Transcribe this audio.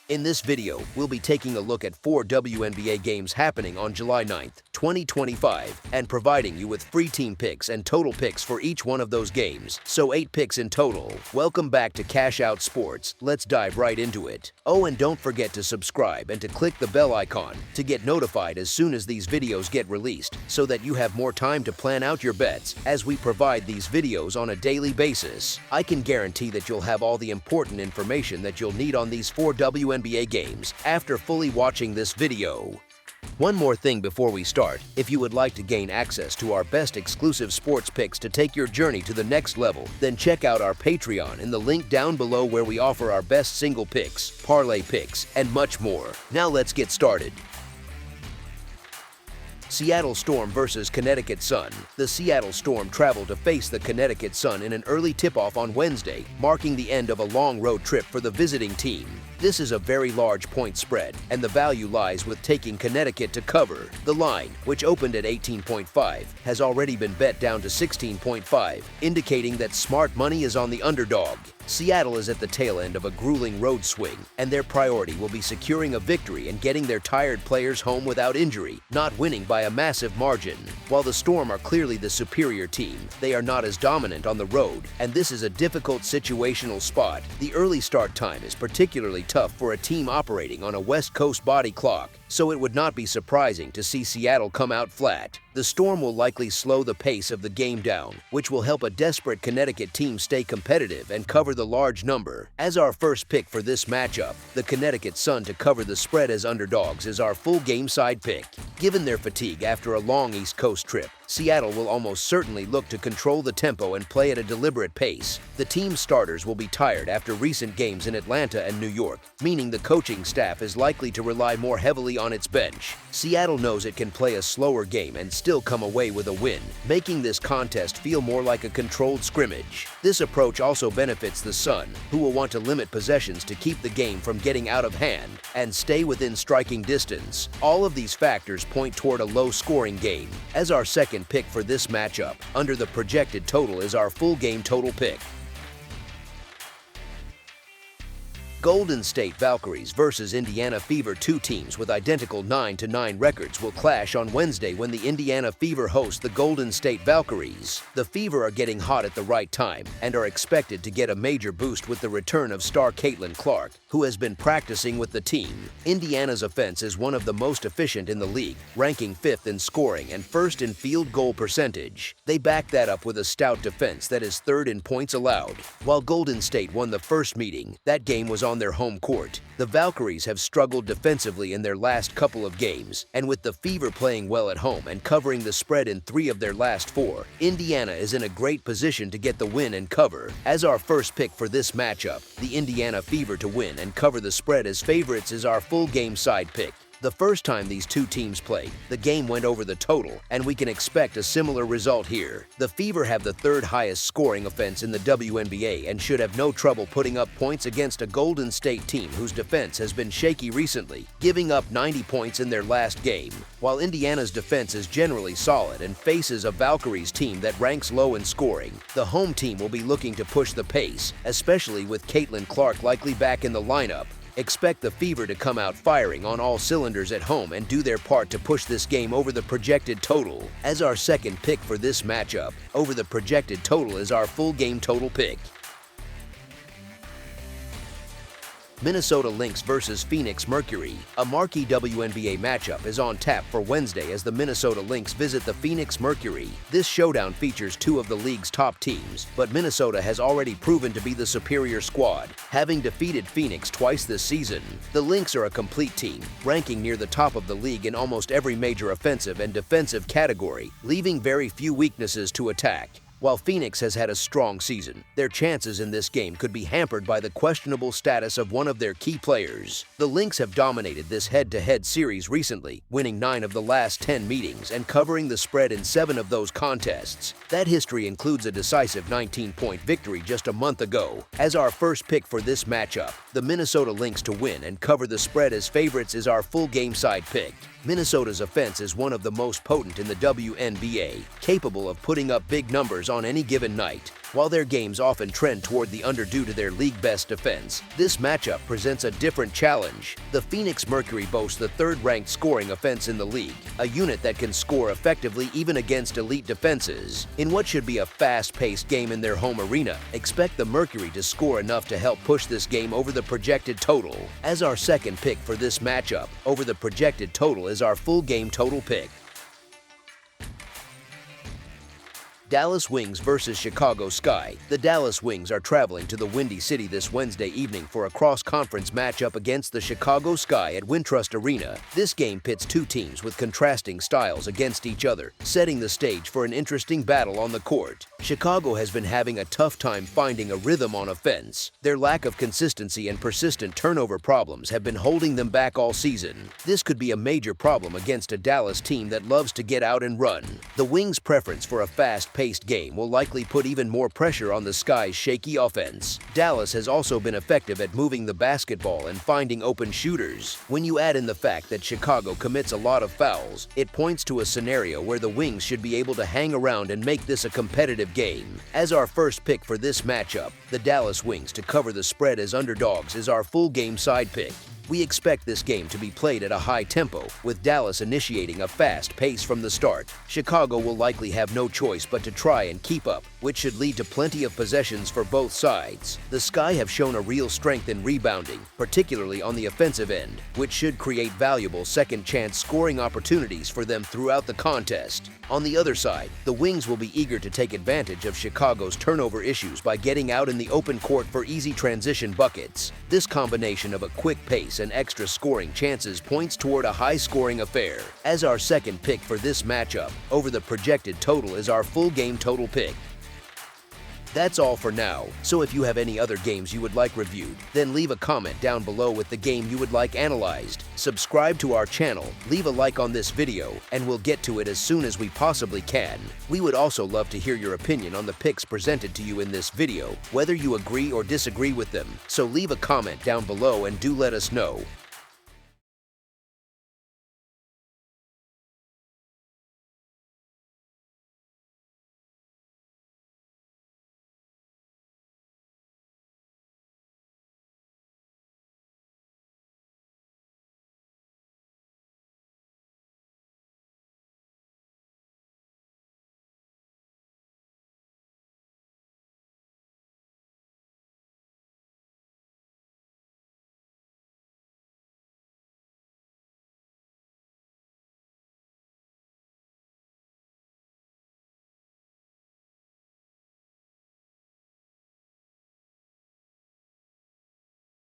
In this video, we'll be taking a look at 4 WNBA games happening on July 9th, 2025, and providing you with free team picks and total picks for each one of those games, so 8 picks in total. Welcome back to Cash Out Sports. Let's dive right into it. Oh, and don't forget to subscribe and to click the bell icon to get notified as soon as these videos get released, so that you have more time to plan out your bets as we provide these videos on a daily basis. I can guarantee that you'll have all the important information that you'll need on these 4 WNBA games after fully watching this video. One more thing before we start, if you would like to gain access to our best exclusive sports picks to take your journey to the next level, then check out our Patreon in the link down below where we offer our best single picks, parlay picks, and much more. Now let's get started. Seattle Storm versus Connecticut Sun. The Seattle Storm traveled to face the Connecticut Sun in an early tip-off on Wednesday, marking the end of a long road trip for the visiting team. This is a very large point spread, and the value lies with taking Connecticut to cover. The line, which opened at 18.5, has already been bet down to 16.5, indicating that smart money is on the underdog. Seattle is at the tail end of a grueling road swing, and their priority will be securing a victory and getting their tired players home without injury, not winning by a massive margin. While the Storm are clearly the superior team, they are not as dominant on the road, and this is a difficult situational spot. The early start time is particularly tough for a team operating on a West Coast body clock, so it would not be surprising to see Seattle come out flat. The Storm will likely slow the pace of the game down, which will help a desperate Connecticut team stay competitive and cover the large number. As our first pick for this matchup, the Connecticut Sun to cover the spread as underdogs is our full game side pick. Given their fatigue after a long East Coast trip, Seattle will almost certainly look to control the tempo and play at a deliberate pace. The team's starters will be tired after recent games in Atlanta and New York, meaning the coaching staff is likely to rely more heavily on its bench. Seattle knows it can play a slower game and still come away with a win, making this contest feel more like a controlled scrimmage. This approach also benefits the Sun, who will want to limit possessions to keep the game from getting out of hand and stay within striking distance. All of these factors point toward a low-scoring game. As our second pick for this matchup, under the projected total is our full game total pick. Golden State Valkyries versus Indiana Fever. 2 teams with identical 9-9 records will clash on Wednesday when the Indiana Fever host the Golden State Valkyries. The Fever are getting hot at the right time and are expected to get a major boost with the return of star Caitlin Clark, who has been practicing with the team. Indiana's offense is one of the most efficient in the league, ranking 5th in scoring and 1st in field goal percentage. They back that up with a stout defense that is 3rd in points allowed. While Golden State won the first meeting, that game was on their home court. The Valkyries have struggled defensively in their last couple of games, and with the Fever playing well at home and covering the spread in 3 of their last 4, Indiana is in a great position to get the win and cover. As our first pick for this matchup, the Indiana Fever to win and cover the spread as favorites is our full game side pick. The first time these 2 teams played, the game went over the total, and we can expect a similar result here. The Fever have the 3rd highest scoring offense in the WNBA and should have no trouble putting up points against a Golden State team whose defense has been shaky recently, giving up 90 points in their last game. While Indiana's defense is generally solid and faces a Valkyries team that ranks low in scoring, the home team will be looking to push the pace, especially with Caitlin Clark likely back in the lineup. Expect the Fever to come out firing on all cylinders at home and do their part to push this game over the projected total. As our second pick for this matchup, over the projected total is our full game total pick. Minnesota Lynx versus Phoenix Mercury. A marquee WNBA matchup is on tap for Wednesday as the Minnesota Lynx visit the Phoenix Mercury. This showdown features 2 of the league's top teams, but Minnesota has already proven to be the superior squad, having defeated Phoenix twice this season. The Lynx are a complete team, ranking near the top of the league in almost every major offensive and defensive category, leaving very few weaknesses to attack. While Phoenix has had a strong season, their chances in this game could be hampered by the questionable status of one of their key players. The Lynx have dominated this head-to-head series recently, winning 9 of the last 10 meetings and covering the spread in 7 of those contests. That history includes a decisive 19-point victory just a month ago. As our first pick for this matchup, the Minnesota Lynx to win and cover the spread as favorites is our full game side pick. Minnesota's offense is one of the most potent in the WNBA, capable of putting up big numbers on any given night. While their games often trend toward the under due to their league-best defense, this matchup presents a different challenge. The Phoenix Mercury boasts the third-ranked scoring offense in the league, a unit that can score effectively even against elite defenses. In what should be a fast-paced game in their home arena, expect the Mercury to score enough to help push this game over the projected total. As our second pick for this matchup, over the projected total is our full game total pick. Dallas Wings versus Chicago Sky. The Dallas Wings are traveling to the Windy City this Wednesday evening for a cross-conference matchup against the Chicago Sky at Wintrust Arena. This game pits two teams with contrasting styles against each other, setting the stage for an interesting battle on the court. Chicago has been having a tough time finding a rhythm on offense. Their lack of consistency and persistent turnover problems have been holding them back all season. This could be a major problem against a Dallas team that loves to get out and run. The Wings' preference for a fast-paced game will likely put even more pressure on the Sky's shaky offense. Dallas has also been effective at moving the basketball and finding open shooters. When you add in the fact that Chicago commits a lot of fouls, it points to a scenario where the Wings should be able to hang around and make this a competitive game. As our first pick for this matchup, the Dallas Wings to cover the spread as underdogs is our full game side pick. We expect this game to be played at a high tempo, with Dallas initiating a fast pace from the start. Chicago will likely have no choice but to try and keep up, which should lead to plenty of possessions for both sides. The Sky have shown a real strength in rebounding, particularly on the offensive end, which should create valuable second-chance scoring opportunities for them throughout the contest. On the other side, the Wings will be eager to take advantage of Chicago's turnover issues by getting out in the open court for easy transition buckets. This combination of a quick pace and extra scoring chances points toward a high-scoring affair. As our second pick for this matchup, over the projected total is our full game total pick. That's all for now, so if you have any other games you would like reviewed, then leave a comment down below with the game you would like analyzed. Subscribe to our channel, leave a like on this video, and we'll get to it as soon as we possibly can. We would also love to hear your opinion on the picks presented to you in this video, whether you agree or disagree with them, so leave a comment down below and do let us know.